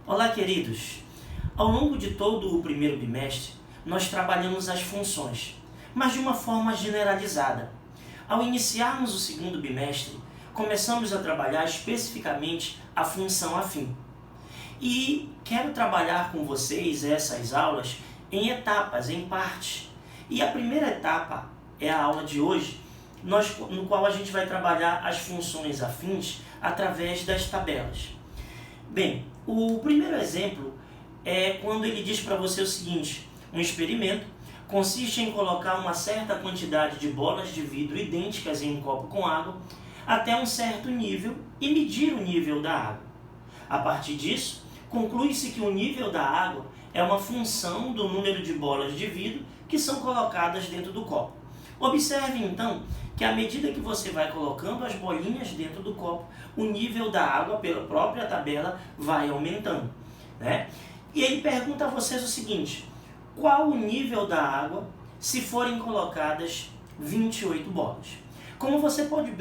Olá, queridos! Ao longo de todo o primeiro bimestre, nós trabalhamos as funções, mas de uma forma generalizada. Ao iniciarmos o segundo bimestre, começamos a trabalhar especificamente a função afim. E quero trabalhar com vocês essas aulas em etapas, em partes. E a primeira etapa é a aula de hoje, no qual a gente vai trabalhar as funções afins através das tabelas. Bem, o primeiro exemplo é quando ele diz para você o seguinte: um experimento consiste em colocar uma certa quantidade de bolas de vidro idênticas em um copo com água até um certo nível e medir o nível da água. A partir disso, conclui-se que o nível da água é uma função do número de bolas de vidro que são colocadas dentro do copo. Observe então que à medida que você vai colocando as bolinhas dentro do copo, o nível da água, pela própria tabela, vai aumentando, né? E ele pergunta a vocês o seguinte: qual o nível da água se forem colocadas 28 bolas? Como você pode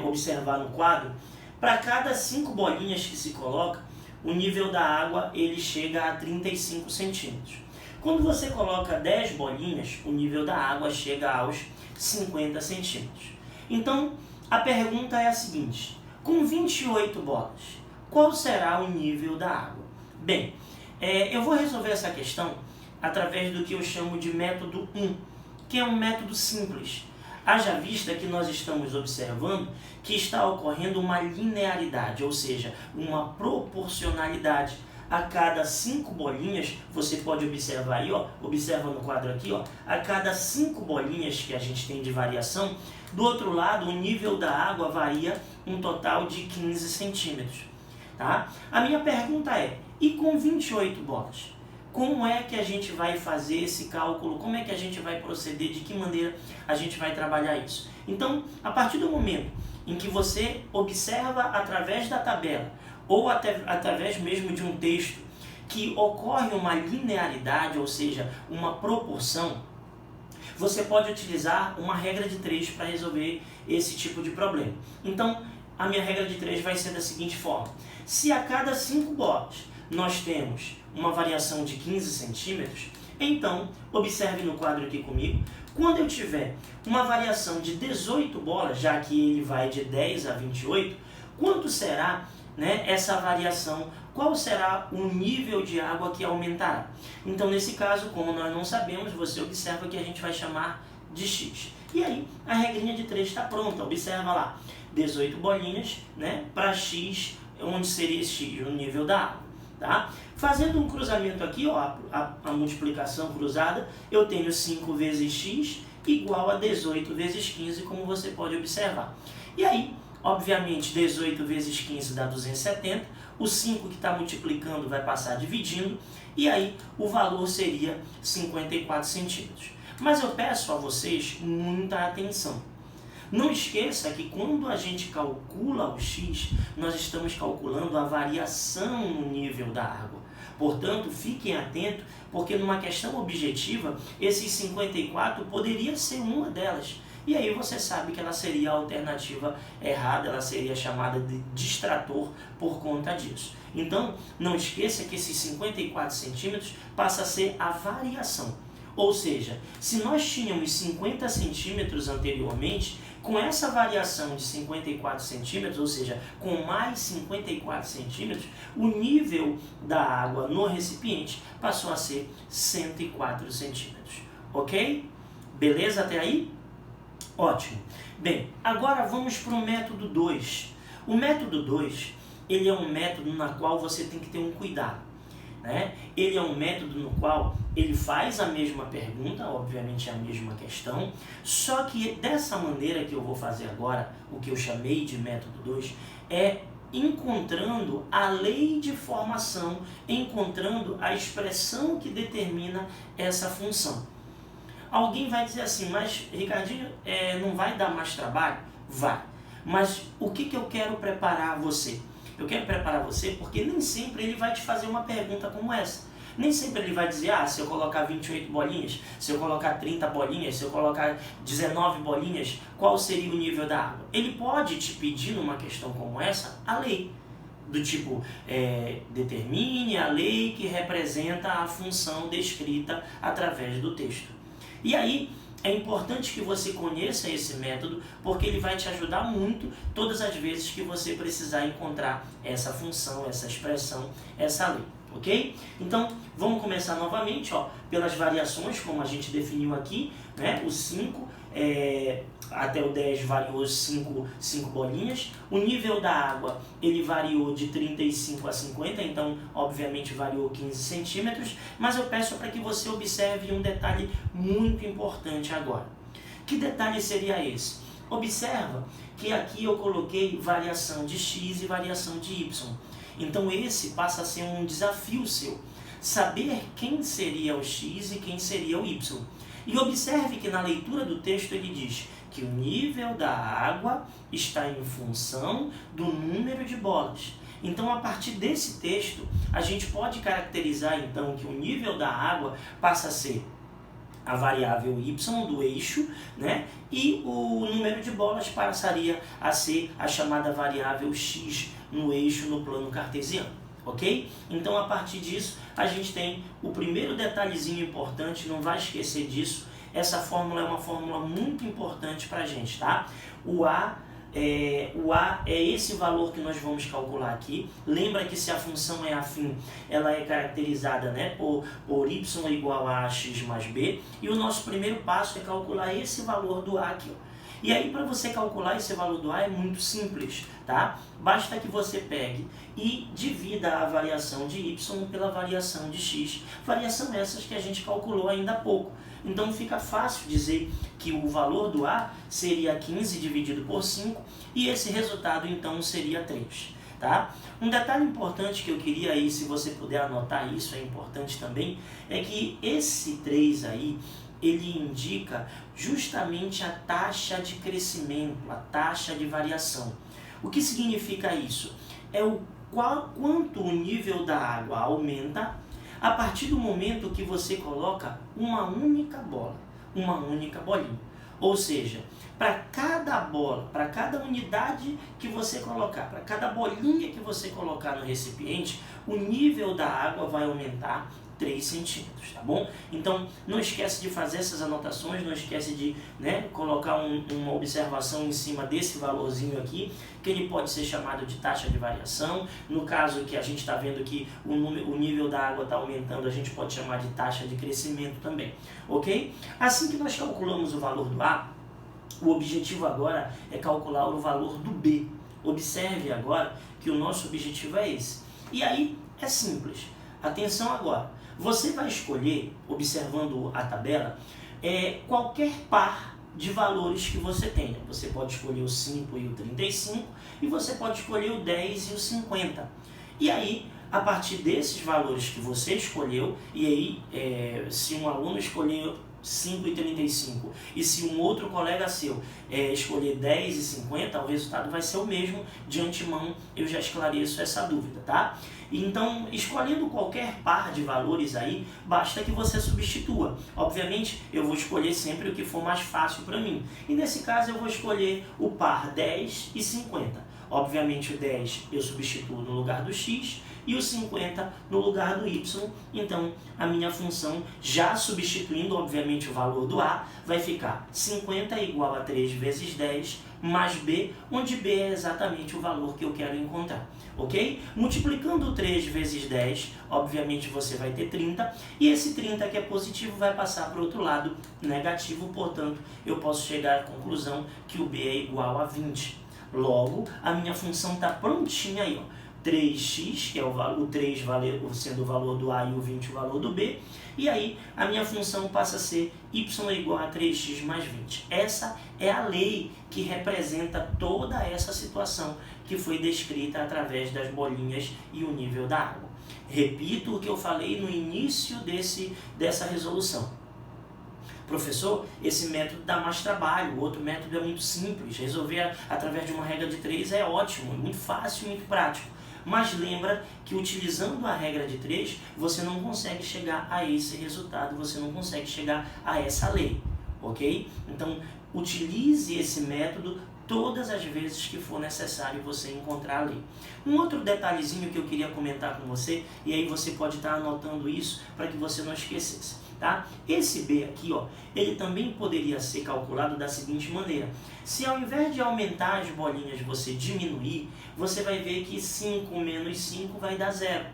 observar no quadro, para cada 5 bolinhas que se coloca, o nível da água ele chega a 35 centímetros. Quando você coloca 10 bolinhas, o nível da água chega aos 50 centímetros. Então, a pergunta é a seguinte: com 28 bolas, qual será o nível da água? Bem, eu vou resolver essa questão através do que eu chamo de método 1, que é um método simples. Haja vista que nós estamos observando que está ocorrendo uma linearidade, ou seja, uma proporcionalidade. A cada 5 bolinhas, você pode observar aí, ó, observa no quadro aqui, ó, a cada 5 bolinhas que a gente tem de variação, do outro lado o nível da água varia um total de 15 centímetros. Tá? A minha pergunta é: e com 28 bolas? Como é que a gente vai fazer esse cálculo? Como é que a gente vai proceder? De que maneira a gente vai trabalhar isso? Então, a partir do momento em que você observa através da tabela ou até através mesmo de um texto que ocorre uma linearidade, ou seja, uma proporção, você pode utilizar uma regra de 3 para resolver esse tipo de problema. Então, a minha regra de 3 vai ser da seguinte forma: se a cada 5 bolas nós temos uma variação de 15 centímetros, então, observe no quadro aqui comigo, quando eu tiver uma variação de 18 bolas, já que ele vai de 10 a 28, quanto será, né, essa variação? Qual será o nível de água que aumentará? Então, nesse caso, como nós não sabemos, você observa que a gente vai chamar de x. E aí, a regrinha de 3 está pronta. Observa lá, 18 bolinhas, né, para x, onde seria esse x? O nível da água. Tá? Fazendo um cruzamento aqui, ó, a multiplicação cruzada, eu tenho 5 vezes x igual a 18 vezes 15, como você pode observar. E aí, obviamente, 18 vezes 15 dá 270, o 5 que está multiplicando vai passar dividindo, e aí o valor seria 54 centímetros. Mas eu peço a vocês muita atenção. Não esqueça que quando a gente calcula o x, nós estamos calculando a variação no nível da água. Portanto, fiquem atentos, porque numa questão objetiva, esses 54 poderia ser uma delas. E aí você sabe que ela seria a alternativa errada, ela seria chamada de distrator por conta disso. Então, não esqueça que esses 54 centímetros passa a ser a variação. Ou seja, se nós tínhamos 50 centímetros anteriormente, com essa variação de 54 centímetros, ou seja, com mais 54 centímetros, o nível da água no recipiente passou a ser 104 centímetros. Ok? Beleza até aí? Ótimo. Bem, agora vamos para o método 2. O método 2, ele é um método na qual você tem que ter um cuidado, né? Ele é um método no qual ele faz a mesma pergunta, obviamente a mesma questão, só que dessa maneira que eu vou fazer agora, o que eu chamei de método 2, é encontrando a lei de formação, encontrando a expressão que determina essa função. Alguém vai dizer assim: mas Ricardinho, não vai dar mais trabalho? Vai. Mas o que eu quero preparar você? Eu quero preparar você porque nem sempre ele vai te fazer uma pergunta como essa. Nem sempre ele vai dizer: se eu colocar 28 bolinhas, se eu colocar 30 bolinhas, se eu colocar 19 bolinhas, qual seria o nível da água? Ele pode te pedir numa questão como essa a lei. do tipo determine a lei que representa a função descrita através do texto. E aí é importante que você conheça esse método, porque ele vai te ajudar muito todas as vezes que você precisar encontrar essa função, essa expressão, essa lei. Ok? Então, vamos começar novamente, pelas variações, como a gente definiu aqui, né? O 5 até o 10 variou 5 bolinhas. O nível da água, ele variou de 35 a 50, então, obviamente, variou 15 centímetros. Mas eu peço para que você observe um detalhe muito importante agora. Que detalhe seria esse? Observa que aqui eu coloquei variação de x e variação de y. Então esse passa a ser um desafio seu, saber quem seria o x e quem seria o y. E observe que na leitura do texto ele diz que o nível da água está em função do número de bolas. Então a partir desse texto a gente pode caracterizar então que o nível da água passa a ser a variável y do eixo, né? E o número de bolas passaria a ser a chamada variável x no eixo no plano cartesiano, ok? Então, a partir disso, a gente tem o primeiro detalhezinho importante, não vai esquecer disso. Essa fórmula é uma fórmula muito importante para a gente, tá? O A é esse valor que nós vamos calcular aqui. Lembra que se a função é afim, ela é caracterizada, né, por y igual a x mais b. E o nosso primeiro passo é calcular esse valor do A aqui, E aí, para você calcular esse valor do A é muito simples, tá? Basta que você pegue e divida a variação de y pela variação de x. Variação essas que a gente calculou ainda há pouco. Então fica fácil dizer que o valor do A seria 15 dividido por 5 e esse resultado então seria 3. Tá? Um detalhe importante que eu queria aí, se você puder anotar isso, é importante também, é que esse 3 aí, ele indica justamente a taxa de crescimento, a taxa de variação. O que significa isso? É o quanto o nível da água aumenta a partir do momento que você coloca uma única bola, uma única bolinha. Ou seja, para cada bola, para cada unidade que você colocar, para cada bolinha que você colocar no recipiente, o nível da água vai aumentar 3 centímetros, tá bom? Então, não esquece de fazer essas anotações, não esquece de colocar uma observação em cima desse valorzinho aqui, que ele pode ser chamado de taxa de variação. No caso que a gente está vendo que o nível da água está aumentando, a gente pode chamar de taxa de crescimento também, ok? Assim que nós calculamos o valor do A, o objetivo agora é calcular o valor do B. Observe agora que o nosso objetivo é esse. E aí, é simples. Atenção agora. Você vai escolher, observando a tabela, qualquer par de valores que você tenha. Você pode escolher o 5 e o 35 e você pode escolher o 10 e o 50. E aí, a partir desses valores que você escolheu, e aí, se um aluno escolher 5 e 35 e se um outro colega seu escolher 10 e 50, o resultado vai ser o mesmo. De antemão, eu já esclareço essa dúvida, tá? Então, escolhendo qualquer par de valores aí, basta que você substitua. Obviamente, eu vou escolher sempre o que for mais fácil para mim. E nesse caso, eu vou escolher o par 10 e 50. Obviamente, o 10 eu substituo no lugar do x e o 50 no lugar do y. Então, a minha função, já substituindo, obviamente, o valor do A, vai ficar 50 igual a 3 vezes 10 mais b, onde b é exatamente o valor que eu quero encontrar. Ok? Multiplicando 3 vezes 10, obviamente você vai ter 30, e esse 30 que é positivo vai passar para o outro lado negativo, portanto, eu posso chegar à conclusão que o b é igual a 20. Logo, a minha função está prontinha aí, ó. 3x, que é o 3 sendo o valor do A e o 20 o valor do B, e aí a minha função passa a ser y igual a 3x mais 20. Essa é a lei que representa toda essa situação que foi descrita através das bolinhas e o nível da água. Repito o que eu falei no início dessa resolução. Professor, esse método dá mais trabalho, o outro método é muito simples, resolver através de uma regra de 3 é ótimo, muito fácil e muito prático. Mas lembra que utilizando a regra de 3, você não consegue chegar a esse resultado, você não consegue chegar a essa lei, ok? Então, utilize esse método todas as vezes que for necessário você encontrar a lei. Um outro detalhezinho que eu queria comentar com você, e aí você pode estar anotando isso para que você não esquecesse, tá? Esse B aqui, ó, ele também poderia ser calculado da seguinte maneira. Se ao invés de aumentar as bolinhas você diminuir, você vai ver que 5 menos 5 vai dar 0.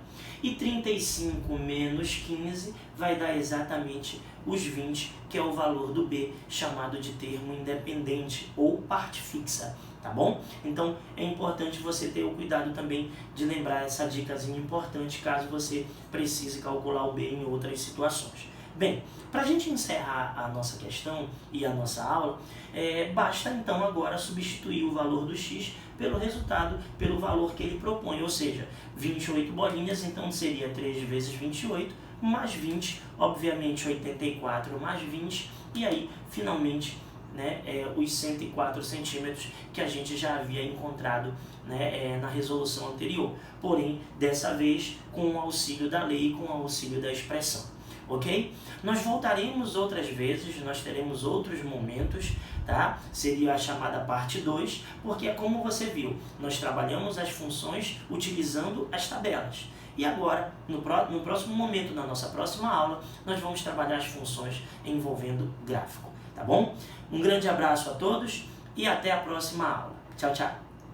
E 35 menos 15 vai dar exatamente os 20, que é o valor do B, chamado de termo independente ou parte fixa, tá bom? Então é importante você ter o cuidado também de lembrar essa dicasinha importante caso você precise calcular o B em outras situações. Bem, para a gente encerrar a nossa questão e a nossa aula, basta então agora substituir o valor do x pelo resultado, pelo valor que ele propõe, ou seja, 28 bolinhas, então seria 3 vezes 28, mais 20, obviamente 84 mais 20, e aí finalmente os 104 centímetros que a gente já havia encontrado na resolução anterior, porém dessa vez com o auxílio da lei e com o auxílio da expressão. Ok? Nós voltaremos outras vezes, nós teremos outros momentos, tá? Seria a chamada parte 2, porque é como você viu, nós trabalhamos as funções utilizando as tabelas. E agora, no próximo momento, na nossa próxima aula, nós vamos trabalhar as funções envolvendo gráfico, tá bom? Um grande abraço a todos e até a próxima aula. Tchau, tchau!